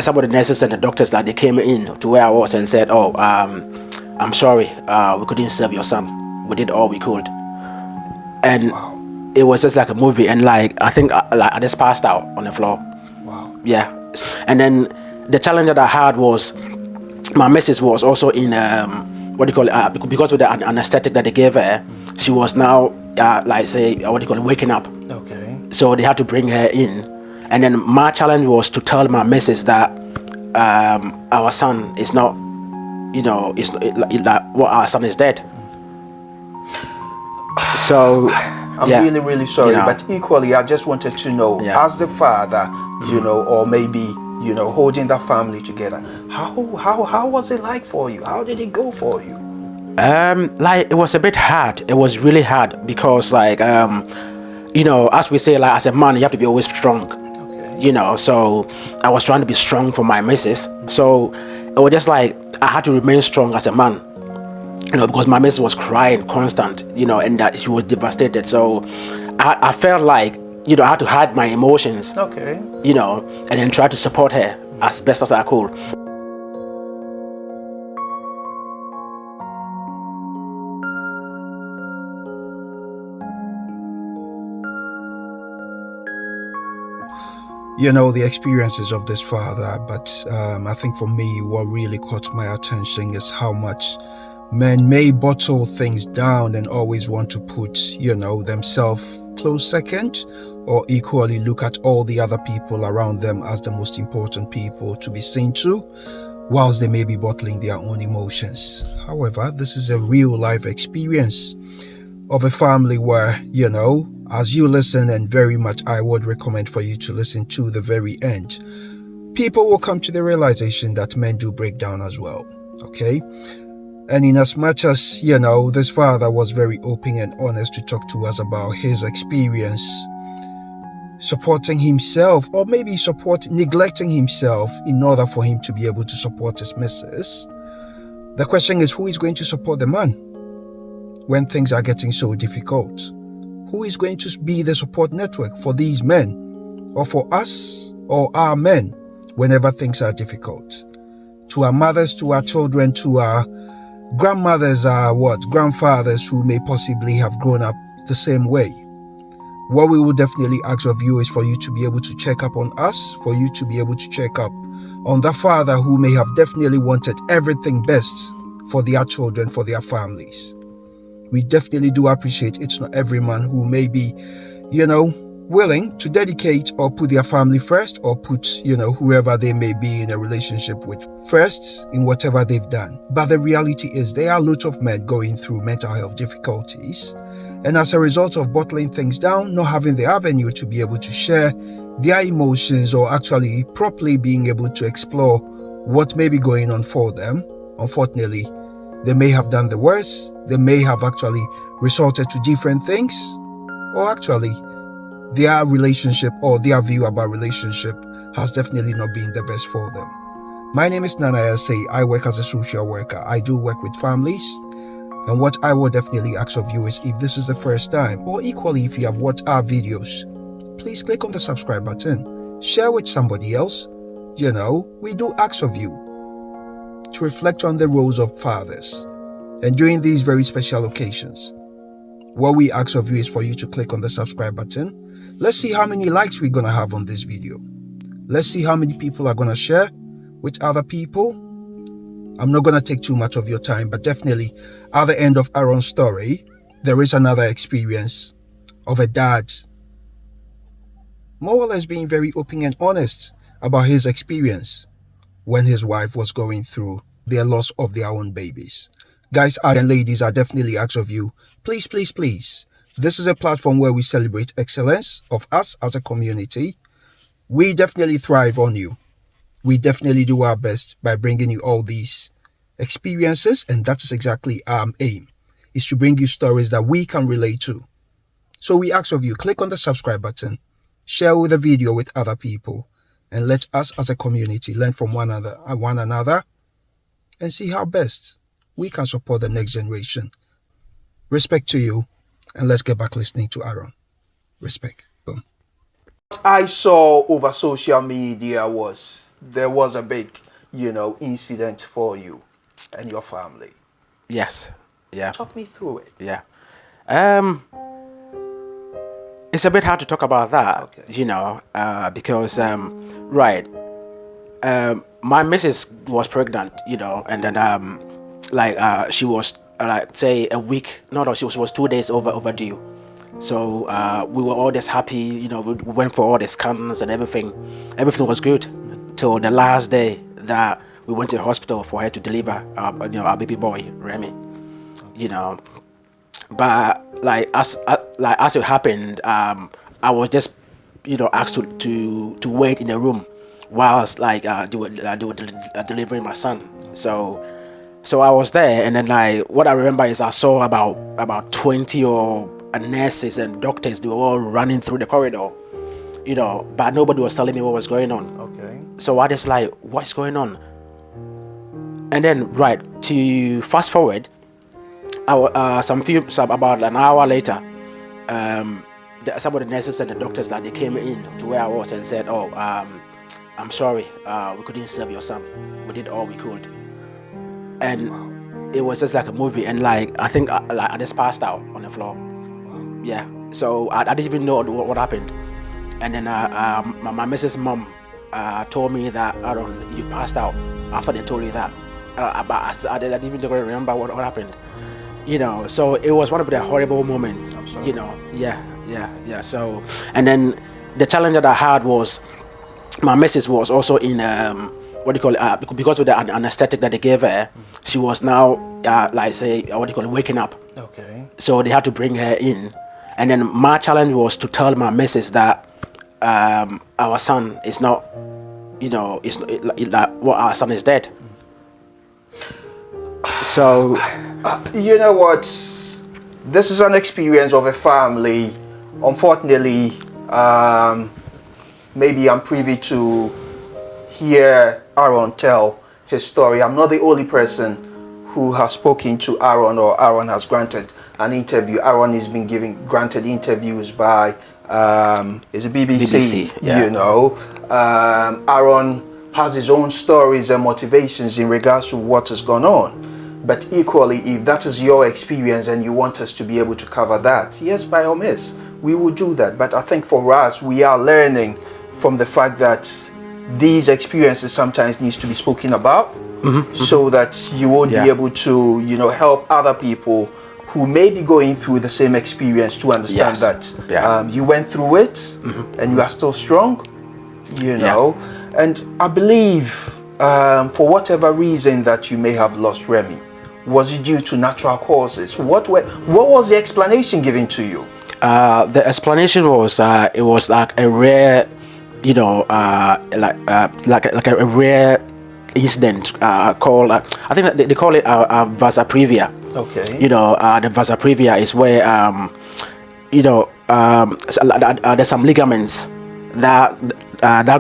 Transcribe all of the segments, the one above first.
some of the nurses and the doctors, like, they came in to where I was and said, "Oh, I'm sorry, we couldn't serve your son. We did all we could." And it was just like a movie. And like, I think like, I just passed out on the floor. Wow. Yeah. And then the challenge that I had was my missus was also in what do you call it? Because of the anesthetic that they gave her, she was now like, say, what do you call it, waking up. Okay. So they had to bring her in. And then my challenge was to tell my missus that our son is not, you know, what our son is dead. So I'm really sorry, but equally, I just wanted to know, as the father, you know, or maybe, you know, holding the family together, how was it like for you? How did it go for you? Like, it was a bit hard. It was really hard because, like, you know, as we say, like, as a man, you have to be always strong. Okay. You know, so I was trying to be strong for my missus. So it was just like I had to remain strong as a man. You know, because my missus was crying constant, you know, and that she was devastated. So I felt like, you know, I had to hide my emotions. Okay. You know, and then try to support her as best as I could. You know, the experiences of this father, but I think for me, what really caught my attention is how much men may bottle things down and always want to put, you know, themselves close second, or equally look at all the other people around them as the most important people to be seen to, whilst they may be bottling their own emotions. However, this is a real life experience of a family where, you know, as you listen, and very much I would recommend for you to listen to the very end, people will come to the realization that men do break down as well, okay? And in as much as, you know, this father was very open and honest to talk to us about his experience supporting himself, or maybe neglecting himself in order for him to be able to support his missus, the question is, who is going to support the man when things are getting so difficult? Who is going to be the support network for these men, or for us, or our men, whenever things are difficult? To our mothers, to our children, to our grandmothers, our grandfathers who may possibly have grown up the same way. What we will definitely ask of you is for you to be able to check up on us, for you to be able to check up on the father who may have definitely wanted everything best for their children, for their families. We definitely do appreciate it's not every man who may be, you know, willing to dedicate or put their family first, or put, you know, whoever they may be in a relationship with first in whatever they've done. But the reality is there are lots of men going through mental health difficulties, and as a result of bottling things down, not having the avenue to be able to share their emotions, or actually properly being able to explore what may be going on for them, unfortunately, they may have done the worst. They may have actually resorted to different things, or actually their relationship or their view about relationship has definitely not been the best for them. My name is Nana Else. I work as a social worker. I do work with families. And what I will definitely ask of you is, if this is the first time, or equally if you have watched our videos, please click on the subscribe button. Share with somebody else. You know, we do ask of you to reflect on the roles of fathers. And during these very special occasions, what we ask of you is for you to click on the subscribe button. Let's see how many likes we're going to have on this video. Let's see how many people are going to share with other people. I'm not going to take too much of your time, but definitely at the end of Aaron's story, there is another experience of a dad more or less being very open and honest about his experience when his wife was going through their loss of their own babies. Guys and ladies, I definitely ask of you, please, please, please. This is a platform where we celebrate excellence of us as a community. We definitely thrive on you. We definitely do our best by bringing you all these experiences, and that is exactly our aim, is to bring you stories that we can relate to. So we ask of you, click on the subscribe button, share the video with other people, and let us as a community learn from one another and see how best we can support the next generation. Respect to you, and let's get back listening to Aaron. Respect. Boom. What I saw over social media was there was a big, incident for you and your family. Yes. Yeah. Talk me through it. Yeah. It's a bit hard to talk about that, Okay. because right. My missus was pregnant, and then she was like say a week. No, she was 2 days overdue. So we were all just happy, we went for all the scans and everything. Everything was good till the last day that we went to the hospital for her to deliver our baby boy Remy. You know, but as it happened, I was just asked to wait in the room whilst they were delivering my son. So I was there, and then what I remember is I saw about 20 or nurses and doctors. They were all running through the corridor, but nobody was telling me what was going on. Okay. So I just what's going on? And then to fast forward, about an hour later, some of the nurses and the doctors they came in to where I was and said, "Oh, I'm sorry, we couldn't save your son. We did all we could." And it was just like a movie, and I think I just passed out on the floor. Yeah, so I didn't even know what happened. And then my Mrs. Mom told me that, Aaron, you passed out after they told you that. But I didn't even remember what happened. So it was one of the horrible moments. I'm sorry. Yeah. So, and then the challenge that I had was my missus was also in because of the anesthetic that they gave her. She was now waking up. Okay. So they had to bring her in, and then my challenge was to tell my missus that our son is not, our son is dead. So you know what? This is an experience of a family. Unfortunately, maybe I'm privy to hear Aaron tell his story. I'm not the only person who has spoken to Aaron or Aaron has granted an interview. Aaron has been granted interviews by is it BBC? Yeah. Aaron has his own stories and motivations in regards to what has gone on. But equally, if that is your experience and you want us to be able to cover that, yes, by all means, we will do that. But I think for us, we are learning from the fact that these experiences sometimes needs to be spoken about, so that you will be able to, help other people who may be going through the same experience to understand that you went through it and you are still strong, And I believe for whatever reason that you may have lost Remy, was it due to natural causes? What was the explanation given to you? The explanation was it was like a rare, like a rare incident called I think they call it vasoprevia. Okay. The vasoprevia is where there's some ligaments that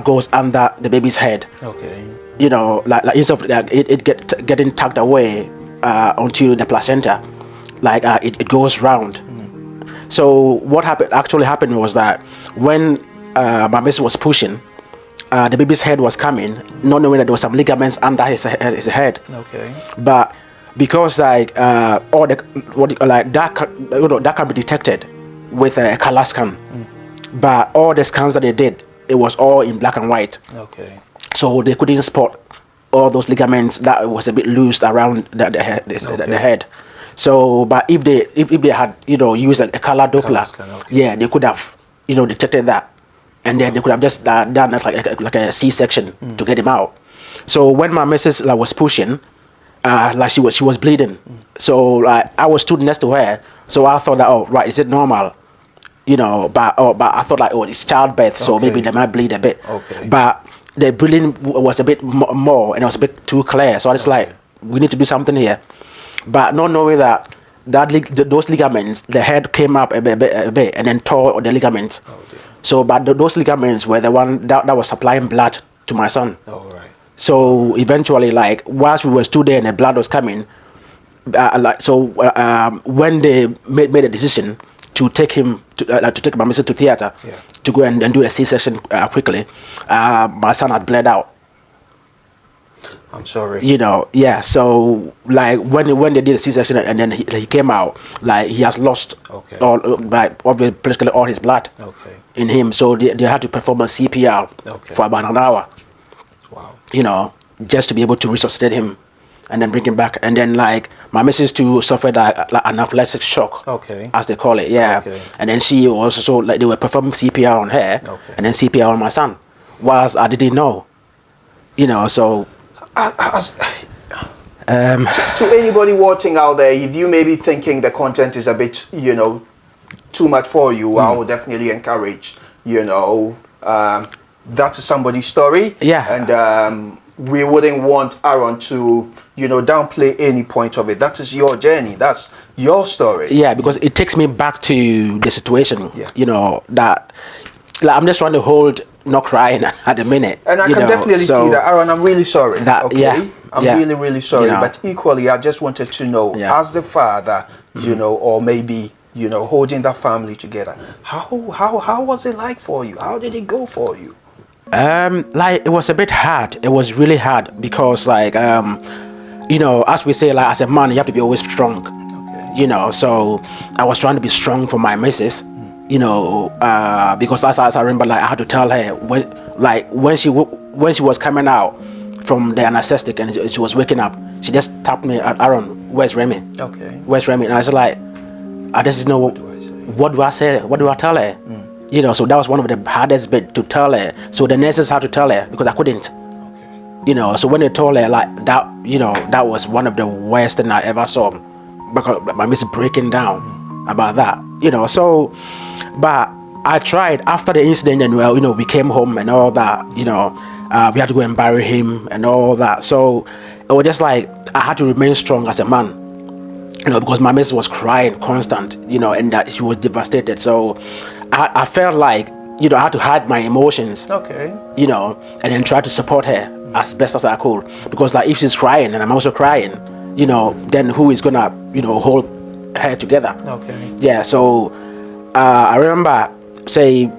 goes under the baby's head. Okay. Instead of it getting tucked away onto the placenta, it goes round. So what actually happened was that when my missus was pushing, the baby's head was coming, not knowing that there was some ligaments under his head. Okay. But because all the that can be detected with a color scan. But all the scans that they did, it was all in black and white. Okay. So they couldn't spot all those ligaments that was a bit loose around the head. So, but if they had used a color Doppler, they could have detected that, and then they could have just done that like a C-section to get him out. So when my missus was pushing, she was bleeding. So I was stood next to her, so I thought that is it normal? But I thought it's childbirth, so maybe they might bleed a bit. Okay. But the bleeding was a bit more, and it was a bit too clear. So I was we need to do something here. But not knowing that those ligaments, the head came up a bit and then tore the ligaments. So, but those ligaments were the one that was supplying blood to my son. All right. So eventually, whilst we were stood there and the blood was coming, when they made a decision to take him to take my missus to theater to go and do a C-section quickly, my son had bled out. I'm sorry. You know, yeah. So like when they did the C-section and then he came out, like he has lost Okay. all like basically all his blood Okay. in him. So they had to perform a CPR Okay. for about an hour. Wow. You know, just to be able to resuscitate him and then bring him back. And then like my missus too suffered like an anaphylactic shock, Okay. as they call it, yeah. Okay. And then she also like they were performing CPR on her, Okay. and then CPR on my son, whilst I didn't know, you know. So To anybody watching out there, if you may be thinking the content is a bit, too much for you, I would definitely encourage, that's somebody's story. Yeah. And we wouldn't want Aaron to, downplay any point of it. That is your journey. That's your story. yeah, because it takes me back to the situation, Yeah. you know, that like, I'm just trying to hold, not crying at the minute. And I you can know, definitely so see that, Aaron. I'm really sorry. that- Okay, yeah, I'm yeah. really, really sorry. You know. But equally, I just wanted to know, Yeah. as the father, or maybe holding that family together. How was it like for you? How did it go for you? Like it was a bit hard. It was really hard because like you know, as we say, like as a man, you have to be always strong. Okay. You know, so I was trying to be strong for my missus. You know, because as I remember, like I had to tell her when she was coming out from the anesthetic and she was waking up, she just tapped me, Aaron, where's Remy? Okay. Where's Remy? And I was like, I just didn't know what do I say? What do I tell her? You know, so that was one of the hardest bit to tell her. So the nurses had to tell her because I couldn't. Okay. You know, so when they told her like that, you know, that was one of the worst thing I ever saw, because my miss breaking down about that. You know, so but I tried after the incident, and well, you know, we came home and all that. You know, we had to go and bury him and all that. So it was just like I had to remain strong as a man. You know, because my miss was crying constant, you know, and that she was devastated. So I felt like, you know, I had to hide my emotions, Okay. you know, and then try to support her as best as I could. Because like if she's crying and I'm also crying, you know, then who is gonna, you know, hold her together? Okay. Yeah, so I remember, say,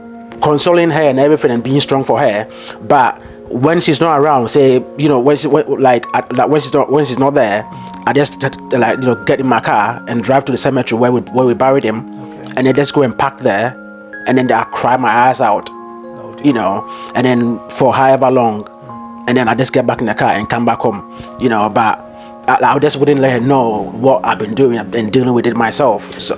consoling her and everything and being strong for her, but when she's not around, say, you know, when she's not there, I just like, you know, get in my car and drive to the cemetery where we buried him, Okay. and then just go and park there, and then I cry my eyes out, Oh, dear. you know, and then for however long, and then I just get back in the car and come back home, you know, but I just wouldn't let her know what I've been doing and dealing with it myself. So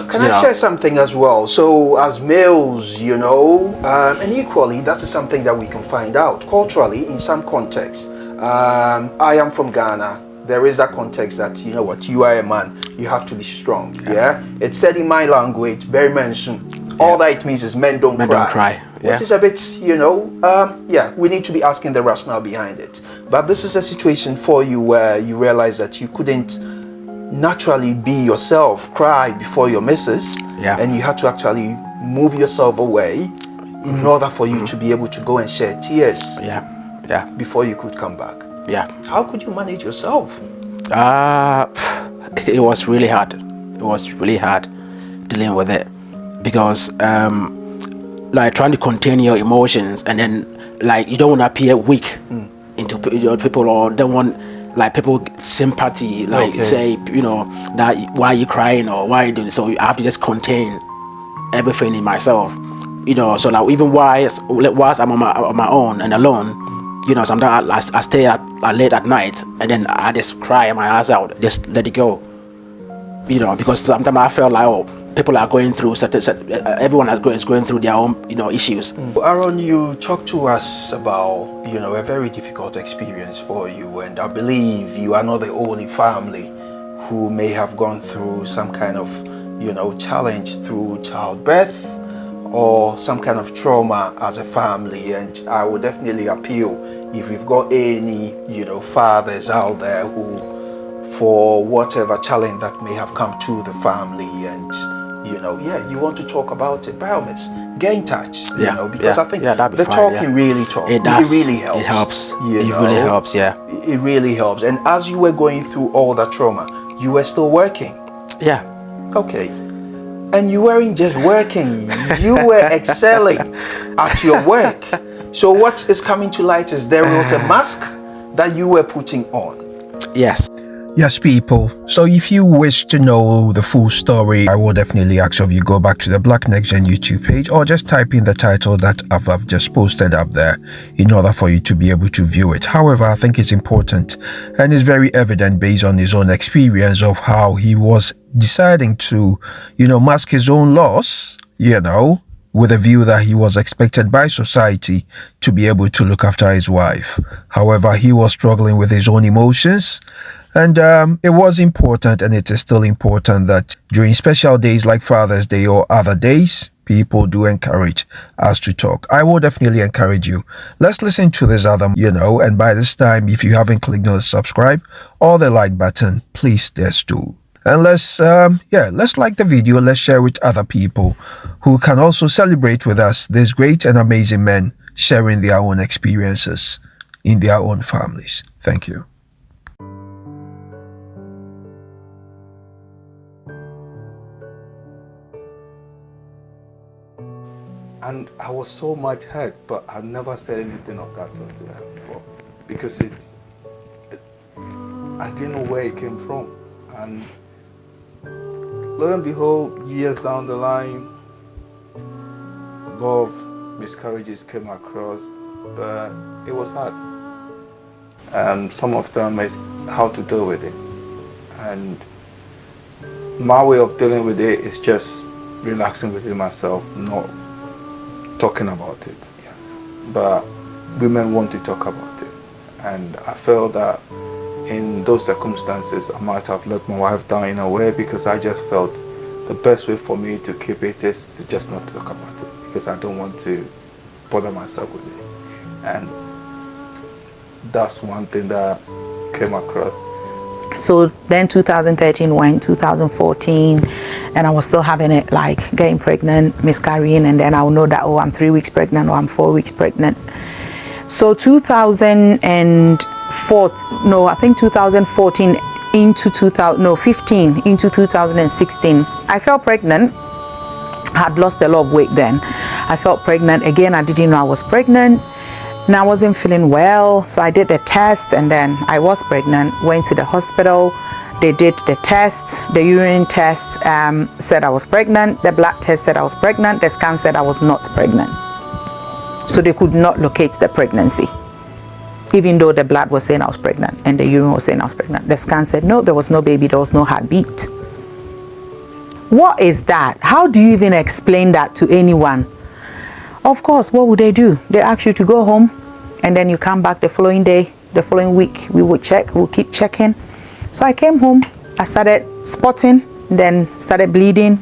Can I share something as well? So as males, and equally, that is something that we can find out culturally in some contexts. I am from Ghana. There is that context that, you know what, you are a man, you have to be strong. Yeah. It's said in my language, very mention. All that it means is men don't cry. Yeah. Which is a bit, we need to be asking the rationale behind it. But this is a situation for you where you realize that you couldn't naturally be yourself, cry before your missus, and you had to actually move yourself away in order for you to be able to go and shed tears before you could come back. How could you manage yourself? It was really hard. It was really hard dealing with it, because like trying to contain your emotions, and then like you don't want to appear weak into people, or don't want like people sympathy, like say, you know, that why are you crying or why are you doing this? So I have to just contain everything in myself, you know. So like even whilst I'm on my own and alone, you know, sometimes I stay up late at night, and then I just cry my eyes out, just let it go, you know, because sometimes I feel like, people are going through everyone is going through their own, you know, issues. Aaron, you talked to us about, a very difficult experience for you, and I believe you are not the only family who may have gone through some kind of, challenge through childbirth or some kind of trauma as a family. And I would definitely appeal, if you've got any, fathers out there who, for whatever challenge that may have come to the family, and you want to talk about it, by all means, get in touch. Because I think the talking really talks. It does. It really helps. It helps. It really helps. Yeah. It really helps. And as you were going through all that trauma, you were still working. Yeah. Okay. And you weren't just working, you were excelling at your work. So what is coming to light is there was a mask that you were putting on. Yes. Yes, people. So if you wish to know the full story, I will definitely ask of you go back to the Black Next Gen YouTube page or just type in the title that I've just posted up there in order for you to be able to view it. However, I think it's important and it's very evident based on his own experience of how he was deciding to, mask his own loss, with a view that he was expected by society to be able to look after his wife. However, he was struggling with his own emotions. And it was important, and it is still important, that during special days like Father's Day or other days, people do encourage us to talk. I will definitely encourage you. Let's listen to this other, and by this time, if you haven't clicked on the subscribe or the like button, please just do. And let's like the video. Let's share with other people who can also celebrate with us these great and amazing men sharing their own experiences in their own families. Thank you. And I was so much hurt, but I've never said anything of that sort to her before, because I didn't know where it came from. And lo and behold, years down the line, lot of miscarriages came across, but it was hard. And some of them is how to deal with it. And my way of dealing with it is just relaxing within myself, not talking about it. But women want to talk about it, and I felt that in those circumstances I might have let my wife down in a way, because I just felt the best way for me to keep it is to just not talk about it, because I don't want to bother myself with it. And that's one thing that came across. So then 2013 went, 2014, and I was still having it, like getting pregnant, miscarrying, and then I would know that, oh, I'm 3 weeks pregnant or I'm 4 weeks pregnant. So 2004, no, I think 2014 into 15 into 2016, I felt pregnant. I had lost a lot of weight then. I felt pregnant again. I didn't know I was pregnant. And I wasn't feeling well, so I did the test, and then I was pregnant. Went to the hospital. They did the test. The urine test said I was pregnant. The blood test said I was pregnant. The scan said I was not pregnant. So they could not locate the pregnancy, even though the blood was saying I was pregnant and the urine was saying I was pregnant. The scan said no, there was no baby, there was no heartbeat. What is that? How do you even explain that to anyone? Of course, what would they do? They ask you to go home, and then you come back the following day, the following week. We would check, we'll keep checking. So I came home, I started spotting, then started bleeding,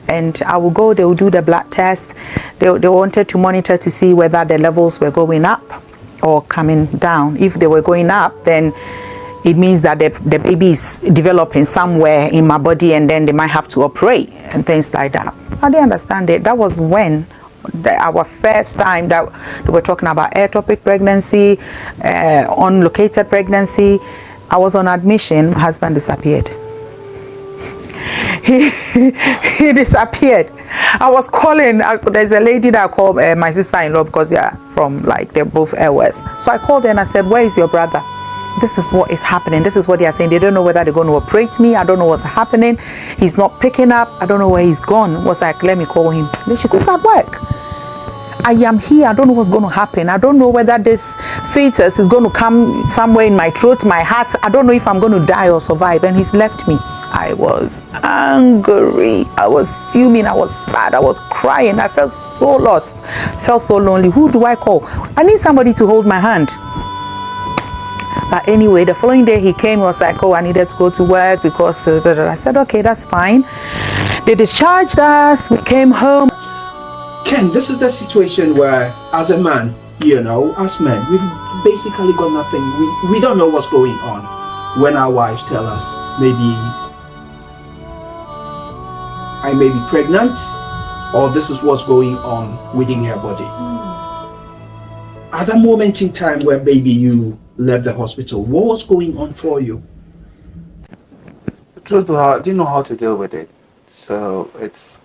and I will go, they will do the blood test. They wanted to monitor to see whether the levels were going up or coming down. If they were going up, then it means that the baby is developing somewhere in my body, and then they might have to operate and things like that. I didn't understand it. That was when our first time that they were talking about ectopic pregnancy, unlocated pregnancy. I was on admission. My husband disappeared. He disappeared. I was calling. There's a lady that I called my sister-in-law, because they're both Airways. So I called her and I said, "Where is your brother? This is what is happening. This is what they are saying. They don't know whether they're going to operate me. I don't know what's happening. He's not picking up. I don't know where he's gone." I was like, "Let me call him." Then she goes, "At work. I am here. I don't know what's going to happen. I don't know whether this fetus is going to come somewhere in my throat, my heart. I don't know if I'm going to die or survive." And he's left me. I was angry. I was fuming. I was sad. I was crying. I felt so lost. I felt so lonely. Who do I call? I need somebody to hold my hand. But anyway, the following day he came. He was like, "Oh, I needed to go to work because..." I said, "Okay, that's fine." They discharged us. We came home. Ken, this is the situation where, as a man, as men, we've basically got nothing. We don't know what's going on. When our wives tell us, maybe I may be pregnant, or this is what's going on within your body. At that moment in time where maybe you left the hospital, what was going on for you? The truth, I didn't know how to deal with it. So it's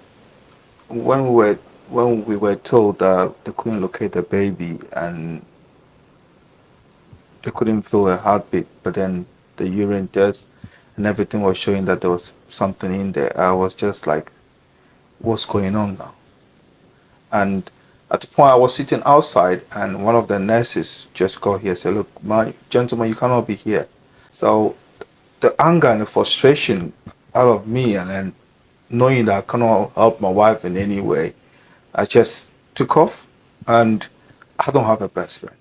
when we were told that they couldn't locate the baby, and they couldn't feel a heartbeat, but then the urine test and everything was showing that there was something in there. I was just like, what's going on now? And at the point I was sitting outside, and one of the nurses just got here and said, look, my gentleman, you cannot be here. So the anger and the frustration out of me, and then knowing that I cannot help my wife in any way, I just took off. And I don't have a best friend.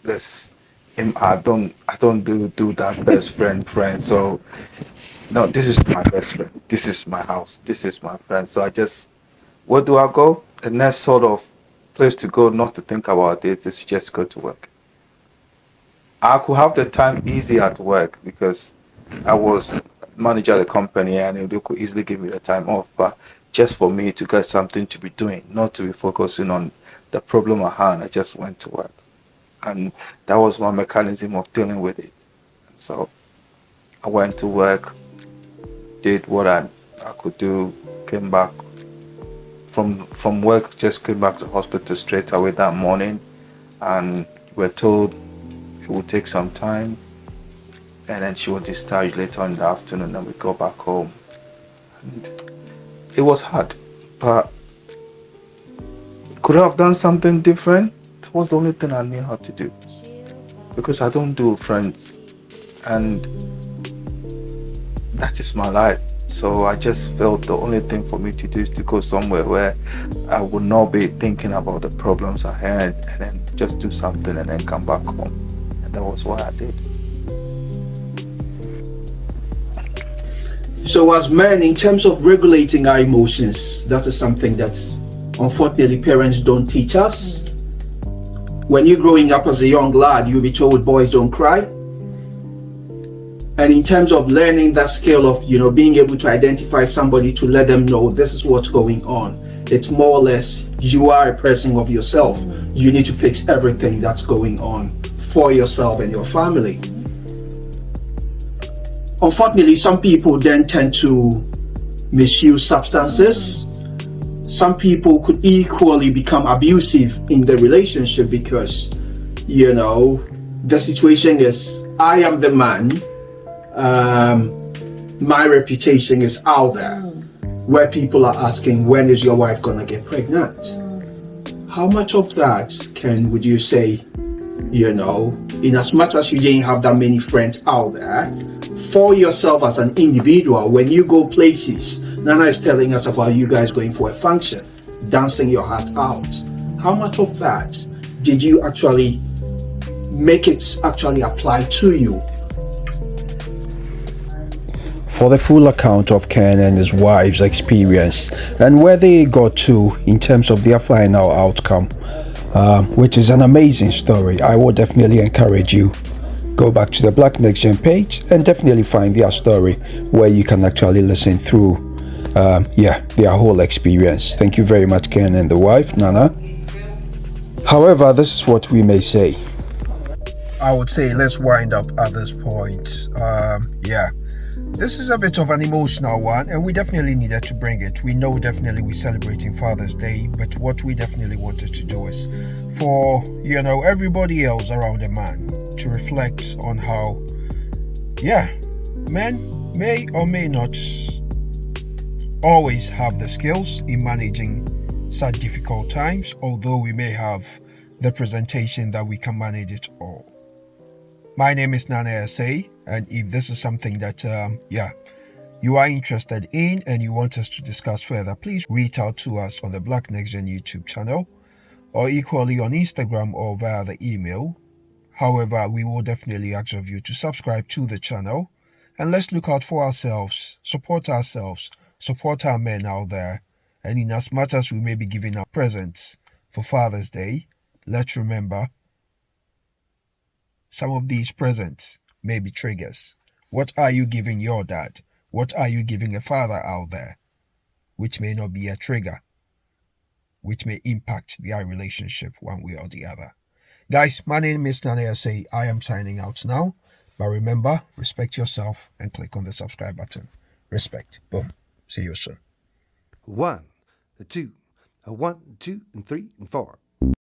This, I don't do that best friend. So no, this is my best friend. This is my house. This is my friend. So I just, where do I go? The next sort of place to go, not to think about it, is just go to work. I could have the time easy at work because I was manager of the company, and they could easily give me the time off. But just for me to get something to be doing, not to be focusing on the problem at hand, I just went to work. And that was my mechanism of dealing with it. And so I went to work, did what I could do, came back from work, just came back to hospital straight away that morning, and we're told it would take some time, and then she was discharged later in the afternoon, and we go back home. And it was hard, but could I have done something different? That was the only thing I knew how to do, because I don't do friends, and that is my life. So I just felt the only thing for me to do is to go somewhere where I would not be thinking about the problems I had, and then just do something and then come back home. And that was what I did. So as men, in terms of regulating our emotions, that is something that unfortunately parents don't teach us. When you're growing up as a young lad, you'll be told boys don't cry. And in terms of learning that skill of, being able to identify somebody to let them know this is what's going on, it's more or less you are a person of yourself. You need to fix everything that's going on for yourself and your family. Unfortunately, some people then tend to misuse substances. Some people could equally become abusive in the relationship because, the situation is, I am the man. My reputation is out there, where people are asking, when is your wife gonna get pregnant? How much of that would you say, in as much as you didn't have that many friends out there, for yourself as an individual, when you go places, Nana is telling us about you guys going for a function, dancing your heart out. How much of that did you actually make it actually apply to you? For the full account of Ken and his wife's experience and where they got to in terms of their final outcome, which is an amazing story, I would definitely encourage you go back to the Black Next Gen page and definitely find their story where you can actually listen through their whole experience. Thank you very much, Ken and the wife, Nana. However, this is what we may say. I would say let's wind up at this point. This is a bit of an emotional one, and we definitely needed to bring it. We know definitely we're celebrating Father's Day, but what we definitely wanted to do is for, everybody else around a man to reflect on how, men may or may not always have the skills in managing such difficult times, although we may have the presentation that we can manage it all. My name is Nana SA, and if this is something that you are interested in and you want us to discuss further, please reach out to us on the Black Next Gen YouTube channel, or equally on Instagram or via the email. However, we will definitely ask of you to subscribe to the channel, and let's look out for ourselves, support our men out there, and in as much as we may be giving our presents for Father's Day, let's remember some of these presents may be triggers. What are you giving your dad? What are you giving a father out there? Which may not be a trigger, which may impact their relationship one way or the other. Guys, my name is Nana SA. I am signing out now. But remember, respect yourself and click on the subscribe button. Respect. Boom. See you soon. 1, 2, 1, 2, and 3, and 4.